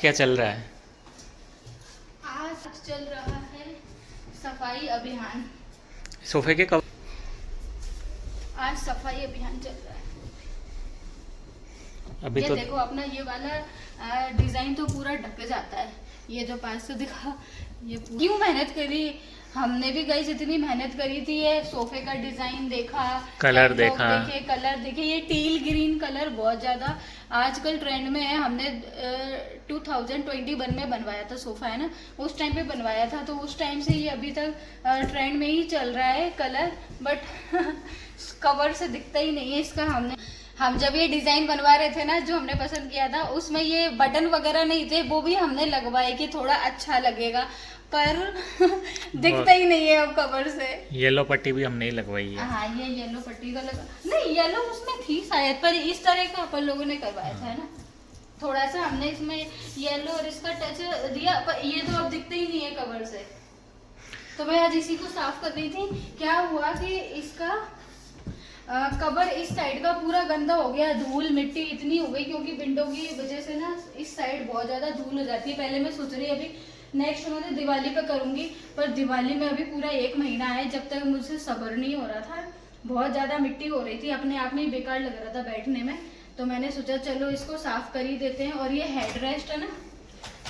क्या चल रहा है? आज चल रहा है सफाई अभियान। सोफे के कवर। आज सफाई अभियान चल रहा है। अभी ये तो देखो अपना ये वाला डिजाइन तो पूरा ढक जाता है। ये जो पास से दिखा, ये क्यों मेहनत करी हमने भी, गई जितनी मेहनत करी थी। ये सोफे का डिजाइन देखा, कलर कैटलॉग देखा, देखे, कलर देखे। ये टील ग्रीन कलर बहुत ज्यादा आजकल ट्रेंड में है। हमने 2021 में बनवाया था सोफा, है ना, उस टाइम पे बनवाया था, तो उस टाइम से ये अभी तक ट्रेंड में ही चल रहा है कलर। बट कवर से दिखता ही नहीं है इसका। हम जब ये डिजाइन बनवा रहे थे ना, जो हमने पसंद किया था, उसमें ये बटन वगैरह नहीं थे, वो भी हमने लगवाए कि थोड़ा अच्छा लगेगा, पर दिखता ही नहीं है अब कवर से। येलो पट्टी भी हमने ही लगवाई है। हाँ, ये येलो पट्टी का लगा नहीं, येलो उसमें थी शायद, पर इस तरह का अपन लोगों ने करवाया था, है ना। थोड़ा सा हमने इसमें येलो और इसका टच दिया, पर ये तो अब दिखता ही नहीं है कवर से। तो मैं आज इसी को साफ कर रही थी। क्या हुआ कि इसका कवर इस साइड का पूरा गंदा हो गया, धूल मिट्टी इतनी हो गई, क्योंकि विंडो की वजह से ना इस साइड बहुत ज्यादा धूल हो जाती है। पहले मैं सोच रही अभी नेक्स्ट मैं दिवाली पे करूंगी, पर दिवाली में अभी पूरा 1 महीना है, जब तक मुझसे सब्र नहीं हो रहा था। बहुत ज्यादा मिट्टी हो रही थी, अपने आप में ही बेकार लग रहा था बैठने में। तो मैंने सोचा चलो इसको साफ कर ही देते हैं। और ये हेड रेस्ट है ना,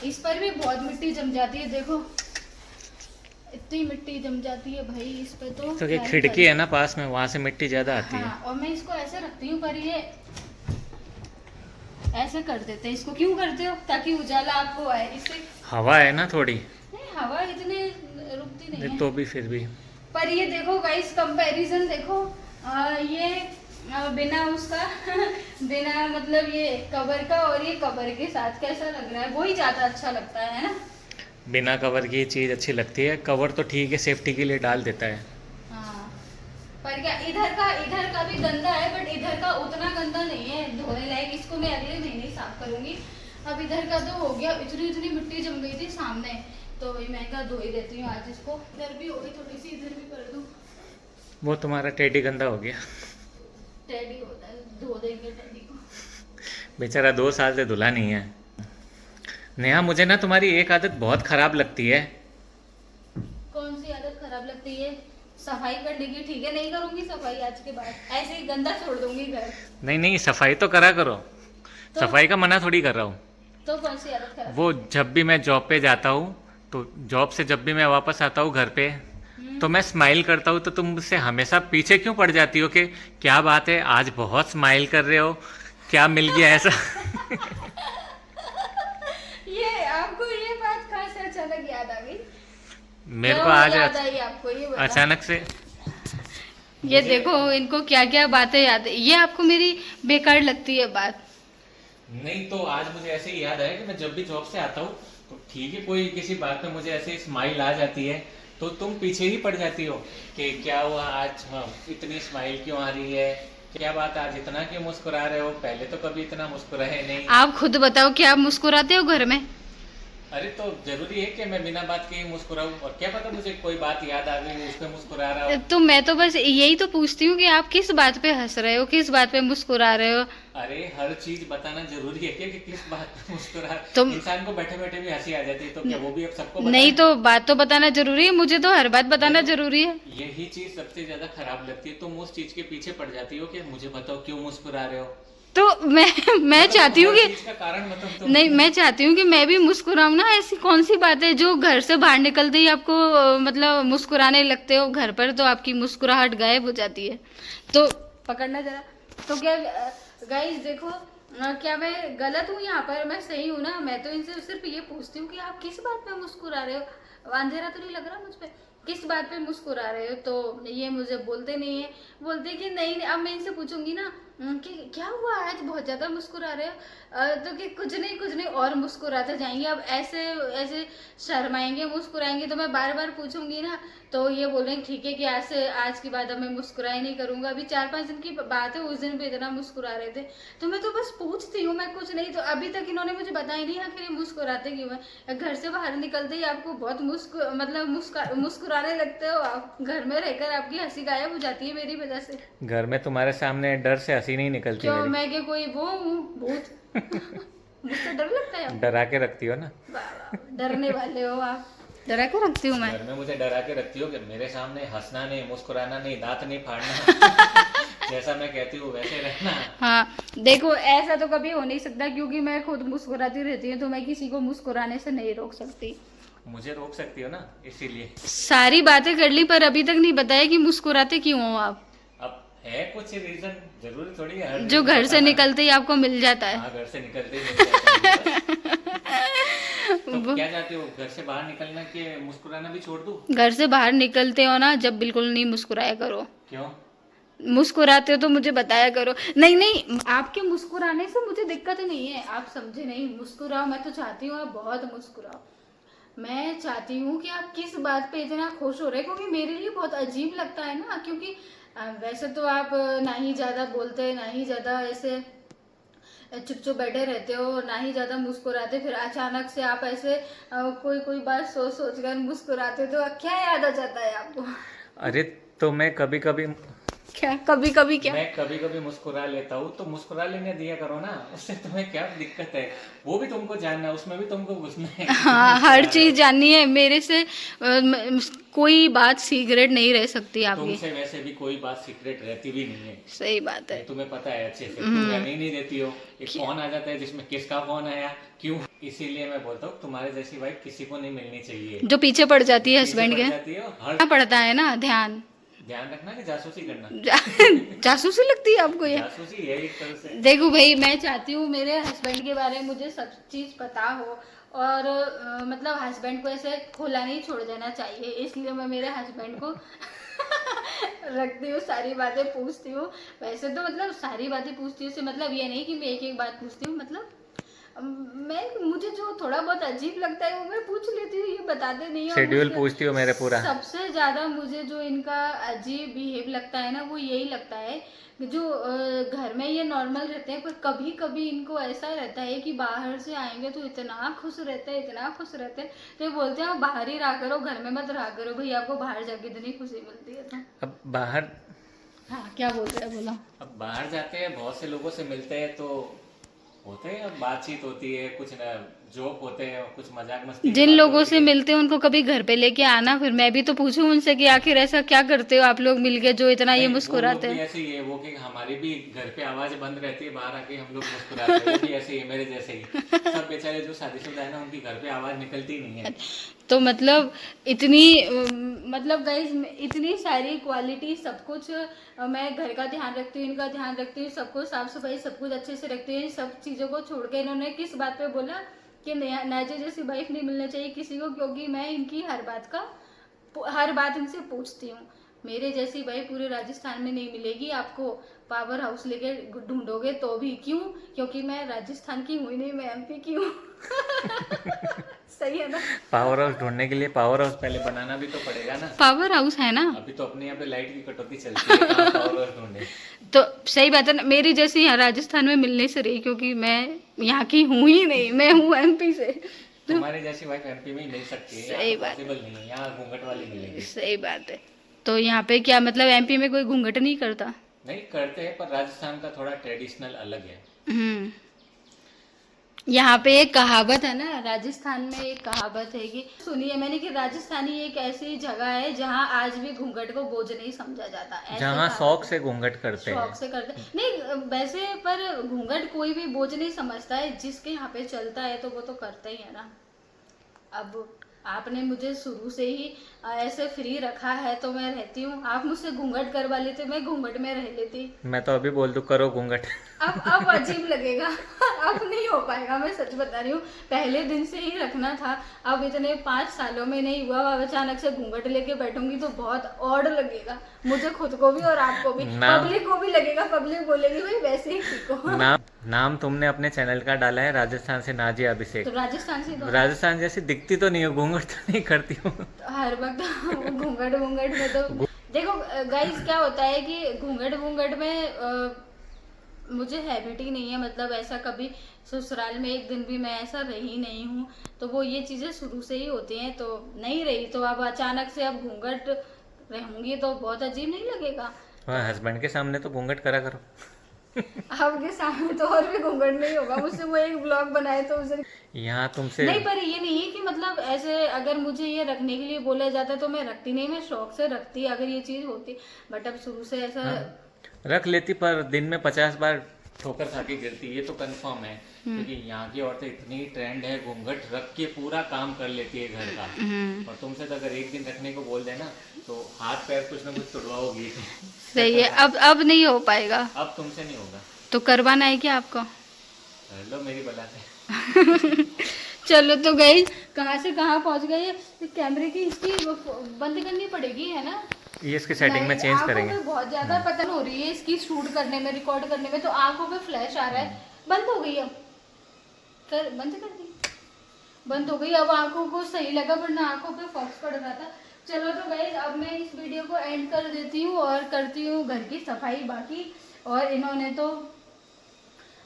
इस पर भी बहुत मिट्टी जम जाती है। देखो इतनी मिट्टी जम जाती है भाई इस पे। तो ये खिड़की है ना पास में, वहां से मिट्टी ज्यादा आती है। हाँ, और मैं इसको ऐसे रखती हूँ, पर ये ऐसे कर देते हैं। इसको क्यों करते हो? ताकि उजाला आपको आए, इससे हवा है ना थोड़ी। नहीं, हवा इतनी रुकती नहीं है। तो भी फिर भी पर ये देखो गाइस, कंपैरिजन देखो। ये बिना उसका बिना मतलब ये कवर का, और ये कवर के साथ कैसा लग रहा है? वही ज्यादा अच्छा लगता है ना। बिना कवर की चीज अच्छी लगती है। कवर तो ठीक है, सेफ्टी के लिए डाल देता है। हाँ, पर क्या इधर का भी गंदा है, बट इधर का उतना गंदा नहीं है धोने लायक। इसको मैं अगले महीने साफ करूंगी। अब इधर का तो हो गया, इतनी मिट्टी जम गई थी सामने, तो वही मैं क्या धो ही देती हूँ आज इसको। इधर भी हो गई थोड़ी सी, इधर भी कर दूं। वो तुम्हारा टेडी गंदा हो गया। टेडी होता है, धो देंगे टेडी को। बेचारा 2 साल से धुला नहीं है। नेहा, मुझे ना तुम्हारी एक आदत बहुत खराब लगती है। कौन सी आदत खराब लगती है? सफाई करने की। ठीक है, नहीं करूंगी सफाई आज के बाद, ऐसे ही गंदा छोड़ दूंगी घर। नहीं नहीं, सफाई तो करा करो। तो सफाई का मना थोड़ी कर रहा हूँ। तो कौन सी आदत खराब? वो जब भी मैं जॉब पे जाता हूँ, तो जॉब से जब भी मैं वापस आता हूँ घर पे, तो मैं स्माइल करता हूँ, तो तुम मुझसे हमेशा पीछे क्यों पड़ जाती हो कि क्या बात है आज बहुत स्माइल कर रहे हो, क्या मिल गया ऐसा? ये आपको ये बात कहाँ से अचानक याद आ गई? मेरे को क्यों आज याद आई आपको, ये बताओ। अचानक से। ये देखो इनको क्या क्या बातें याद है। ये आपको मेरी बेकार लगती है बात? नहीं, तो आज मुझे ऐसे ही याद आया कि मैं जब भी जॉब से आता हूँ, तो ठीक है कोई किसी बात पे मुझे ऐसे स्माइल आ जाती है, तो तुम पीछे ही पड़ जाती हो कि क्या हुआ आज, हाँ, इतनी स्माइल क्यों आ रही है, क्या बात आज इतना क्यों मुस्कुरा रहे हो, पहले तो कभी इतना मुस्कुराए नहीं। आप खुद बताओ, क्या आप मुस्कुराते हो घर में? अरे तो जरूरी है कि मैं बिना बात के ही मुस्कुराऊं? और क्या पता मुझे कोई बात याद आ गई उस पे मुस्कुरा रहा हूँ। तो मैं तो बस यही तो पूछती हूँ कि आप किस बात पे हंस रहे हो, किस बात पे मुस्कुरा रहे हो? अरे हर चीज बताना जरूरी है क्या कि किस बात पे मुस्कुरा? तुम इंसान को बैठे बैठे भी हंसी आ जाती है, तो क्या वो भी अब सबको नहीं, बताएं? तो बात तो बताना जरूरी है, मुझे तो हर बात बताना जरूरी है। यही चीज सबसे ज्यादा खराब लगती है। तुम उस चीज के पीछे पड़ जाती हो कि मुझे बताओ क्यों मुस्कुरा रहे हो। तो मैं चाहती हूँ हर कि चीज का कारण बताओ तुम। नहीं, मैं चाहती हूँ कि मैं भी मुस्कुराऊँ ना। ऐसी कौन सी बात है जो घर से बाहर निकलते ही आपको मतलब मुस्कुराने लगते हो? घर पर तो आपकी मुस्कुराहट गायब हो जाती है। तो पकड़ना जरा। तो क्या गाइस देखो, क्या मैं गलत हूँ यहाँ पर? मैं सही हूँ ना? मैं तो इनसे सिर्फ ये पूछती हूँ कि आप किस बात पे मुस्कुरा रहे हो? अंधेरा तो नहीं लग रहा मुझ पे? किस बात पे मुस्कुरा रहे हो? तो ये मुझे बोलते नहीं है, बोलते कि नहीं। अब मैं इनसे पूछूंगी ना कि क्या हुआ आज बहुत ज्यादा मुस्कुरा रहे हो, तो कि कुछ नहीं और मुस्कुराते जाएंगे। अब ऐसे ऐसे शर्माएंगे, मुस्कुराएंगे, तो मैं बार बार पूछूंगी ना, तो ये बोलेंगे ठीक है कि आज के बाद अब मैं मुस्कुराई नहीं करूंगा। अभी 4-5 दिन की बात है, उस दिन भी इतना मुस्कुरा रहे थे। तो मैं तो बस पूछती हूँ, मैं कुछ नहीं। तो अभी तक इन्होंने मुझे बताया नहीं आखिर ये मुस्कुराते क्यों है। घर से बाहर निकलते ही आपको बहुत मुस्कुराने लगते हो आप। घर में रहकर आपकी हंसी गायब हो जाती है मेरी वजह से। घर में तुम्हारे सामने डर से हंसी नहीं निकलती क्यों, मेरी। मैं क्या कोई वो हूँ भूत? मुझसे डर लगता है आपको? डरा के रखती हो ना। वाह वाह, डरने वाले हो आप। डरा के रखती हूँ मैं? घर में मुझे डरा के रखती हो कि मेरे सामने हंसना नहीं, मुस्कुराना नहीं, दांत नहीं फाड़ना। जैसा मैं कहती हूँ वैसे रहना। हाँ देखो, ऐसा तो कभी हो नहीं सकता क्योंकि मैं खुद मुस्कुराती रहती हूँ, तो मैं किसी को मुस्कुराने से नहीं रोक सकती। मुझे रोक सकती हो ना, इसीलिए। सारी बातें कर ली पर अभी तक नहीं बताया कि मुस्कुराते क्यों हो आप। अब है कुछ रीजन, जरूरी थोड़ी है हर जो reason घर से बताना। निकलते ही आपको मिल जाता है। हाँ, घर से निकलते ही मिल जाता है। तो क्या चाहते हो, घर से बाहर निकलना कि मुस्कुराना भी छोड़ दूं? घर से बाहर निकलते हो ना, जब बिल्कुल नहीं मुस्कुराया करो। क्यों? मुस्कुराते हो तो मुझे बताया करो। नहीं नहीं, आपके मुस्कुराने से मुझे दिक्कत नहीं है, आप समझे नहीं। मुस्कुराओ, मैं तो चाहती हूँ आप बहुत मुस्कुराओ। मैं चाहती हूँ कि आप किस बात पे इतना खुश हो रहे हैं, क्योंकि मेरे लिए बहुत अजीब लगता है ना। क्योंकि वैसे तो आप ना ही ज़्यादा बोलते, ना ही ज़्यादा ऐसे चुप चुप बैठे रहते हो, ना ही ज़्यादा मुस्कुराते, फिर अचानक से आप ऐसे कोई कोई बात सोच सोच कर मुस्कुराते, तो क्या याद आ जाता है आपको? अरे तो मैं कभी कभी क्या कभी कभी क्या? मैं कभी कभी मुस्कुरा लेता हूँ, तो मुस्कुरा लेने दिया करो ना, उससे तुम्हें क्या दिक्कत है? वो भी तुमको जानना है, उसमें भी तुमको घुसना है। हाँ, हर चीज जाननी है मेरे से। कोई बात सीक्रेट नहीं रह सकती आपकी। तुमसे वैसे भी कोई बात सीक्रेट रहती भी नहीं है। सही बात है। ये तुम्हें पता है अच्छे से, तुम रहने ही नहीं देती हो। एक फोन आ जाता है जिसमें किसका फोन आया, क्यों? इसीलिए मैं बोलता हूँ तुम्हारे जैसी वाइफ किसी को नहीं मिलनी चाहिए। जो पीछे पड़ जाती है पीछे हस्बैंड पड़ के। जाती हो, हर क्या पड़ता है ना, ध्यान। ध्यान रखना कि जासूसी करना। जासूसी लगती है आपको ये? जासूसी है एक तरह से। देखो भाई, मैं चाहती हूँ मेरे हस्बैंड के बारे में मुझे सब चीज पता हो, और मतलब हस्बैंड को ऐसे खुला नहीं छोड़ देना चाहिए, इसलिए मैं मेरे हस्बैंड को रखती हूँ, सारी बातें पूछती हूँ। वैसे तो मतलब सारी बातें पूछती हूँ, इससे मतलब ये नहीं कि मैं एक एक बात पूछती हूँ, मतलब मुझे जो थोड़ा बहुत अजीब लगता है वो मैं पूछ लेती हूँ, ये बताते नहीं हो। शेड्यूल पूछती हो मेरे पूरा। सबसे ज्यादा मुझे जो इनका अजीब बिहेव लगता है ना, वो यही लगता है कि जो घर में ये नॉर्मल रहते हैं, पर कभी कभी इनको ऐसा रहता है कि बाहर से आएंगे तो इतना खुश रहते हैं, इतना खुश रहते हैं, तो ये बोलते हैं बाहर ही रहा करो, घर में मत रहा करो। भाई आपको बाहर जाके इतनी खुशी मिलती है तो। अब बाहर, हाँ क्या बोलते हैं, बोला। अब बाहर जाते हैं, बहुत से लोगों से मिलते हैं, तो होते हैं, अब बातचीत होती है, कुछ ना जोक होते हैं, कुछ मजाक मस्ती की जिन बातें लोगों होती से है। मिलते हैं उनको कभी घर पे लेके आना, फिर मैं भी तो पूछूं उनसे कि आखिर ऐसा क्या करते हो आप लोग मिलके जो इतना ये नहीं, वो मुस्कुराते लोग भी हैं। ऐसे ही है, वो कि हमारी भी घर पे आवाज बंद रहती है, बाहर आके हम लोग मुस्कुराते हैं, वो भी ऐसे ही है, मेरे जैसे ही। सब बेचारे जो शादीशुदा है ना, उनकी घर पे आवाज निकलती ही नहीं है। तो मतलब इतनी मतलब गाइस, इतनी सारी क्वालिटी सब कुछ, मैं घर का ध्यान रखती हूँ, इनका ध्यान रखती हूँ, सब कुछ साफ सफाई सब कुछ अच्छे से रखती हूँ। सब चीज़ों को छोड़ के इन्होंने किस बात पे बोला कि नाजे जैसी वाइफ नहीं मिलना चाहिए किसी को, क्योंकि मैं इनकी हर बात इनसे पूछती हूँ। मेरे जैसी वाइफ पूरे राजस्थान में नहीं मिलेगी आपको, पावर हाउस लेके ढूंढोगे तो भी। क्यों? क्योंकि मैं राजस्थान की हुई नहीं, मैं एमपी की हूँ। सही है ना? पावर हाउस ढूंढने के लिए पावर हाउस पहले बनाना भी तो पड़ेगा ना। पावर हाउस है ना। अभी तो अपने यहाँ पे लाइट की कटौती चलती है, कहाँ पावर हाउस ढूंढे? तो सही बात है ना, मेरी जैसी यहाँ राजस्थान में मिलने से रही, क्योंकि मैं यहाँ की हूँ ही नहीं, मैं हूँ एमपी से। तुम्हारी जैसी वाइफ एमपी में ही मिल सकती है, सही यहाँ बात पॉसिबल नहीं है, यहाँ घूंघट वाली मिलेगी। सही बात है। तो यहाँ पे क्या मतलब एमपी में कोई घूंघट नहीं करता? नहीं करते हैं, पर राजस्थान का थोड़ा ट्रेडिशनल अलग है। हम्म। यहाँ पे एक कहावत है ना, राजस्थान में एक कहावत है कि सुनिए मैंने, कि राजस्थानी एक ऐसी जगह है जहाँ आज भी घूंघट को बोझ नहीं समझा जाता। ऐसे जहाँ कहावत शौक है। से घूंघट करते हैं। शौक से करते नहीं वैसे, पर घूंघट कोई भी बोझ नहीं समझता है, जिसके यहाँ पे चलता है तो वो तो करता ही है ना। अब आपने मुझे शुरू से ही ऐसे फ्री रखा है तो मैं रहती हूँ। आप मुझसे घूंघट करवा लेते, मैं घूंघट में रह लेती। मैं तो अभी बोल दूं करो घूंघट। अब अजीब लगेगा। अब नहीं हो पाएगा, मैं सच बता रही हूँ। पहले दिन से ही रखना था, अब इतने 5 सालों में नहीं हुआ। अब अचानक से घूंघट लेके बैठूंगी तो बहुत ऑड लगेगा मुझे खुद को भी और आपको भी, पब्लिक को भी लगेगा। पब्लिक बोलेगी भाई वैसे ही ठीक हो। नाम तुमने अपने चैनल का डाला है राजस्थान से नाजिया अभिषेक, तो राजस्थान से तो राजस्थान जैसी दिखती तो नहीं हो, घूंघट तो नहीं करती हूँ। हर वक्त घूंघट में तो देखो गाइस, क्या होता है कि घूंघट में मुझे हैबिट ही नहीं है। मतलब ऐसा कभी ससुराल में एक दिन भी मैं ऐसा रही नहीं हूँ, तो वो ये चीज़ें शुरू से ही होती हैं, तो नहीं रही। तो अब अचानक से अब घूंघट रहूंगी तो बहुत अजीब नहीं लगेगा? हस्बैंड के सामने तो घूंघट करा करो। आपके सामने तो और भी घूंघट नहीं होगा मुझसे, वो एक ब्लॉग बनाए तो उसे यहाँ तुमसे नहीं। पर ये नहीं है कि मतलब ऐसे अगर मुझे ये रखने के लिए बोला जाता तो मैं रखती नहीं, मैं शौक से रखती अगर ये चीज होती। बट अब शुरू से ऐसा रख लेती, पर दिन में 50 बार ठोकर खा के गिरती, ये तो कंफर्म है। क्योंकि यहाँ की औरतें इतनी ट्रेंड है, घूंघट रख के पूरा काम कर लेती है घर का। और तुमसे तो अगर एक दिन रखने को बोल देना तो हाथ पैर कुछ ना कुछ तुड़वाओगी। सही है। अब नहीं हो पाएगा, अब तुमसे नहीं होगा। तो करवाना है क्या आपको? कर लो मेरी बला से। चलो तो गई, कहाँ से कहाँ पहुँच गई है। कैमरे की इसकी बंद करनी पड़ेगी है ना, ये इसकी सेटिंग में चेंज करेंगे। आंखों पे बहुत ज्यादा पतन हो रही है इसकी शूट करने में, रिकॉर्ड करने में, तो आंखों पे फ्लैश आ रहा है। बंद हो गई, अब बंद कर दी, बंद हो गई। अब आंखों को सही लगा, वरना आंखों पे फॉक्स पड़ रहा था। चलो तो गाइस अब मैं इस वीडियो को एंड कर देती हूँ और करती हूँ घर की सफाई बाकी। और इन्होंने तो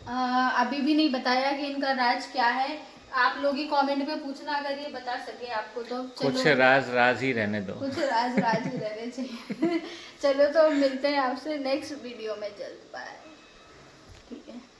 अभी भी नहीं बताया कि इनका राज क्या है। आप लोग ही कमेंट में पूछना अगर ये बता सके आपको तो। कुछ राज ही रहने दो, कुछ राज ही रहने चाहिए। चलो तो मिलते हैं आपसे नेक्स्ट वीडियो में जल्द। बाय। ठीक है।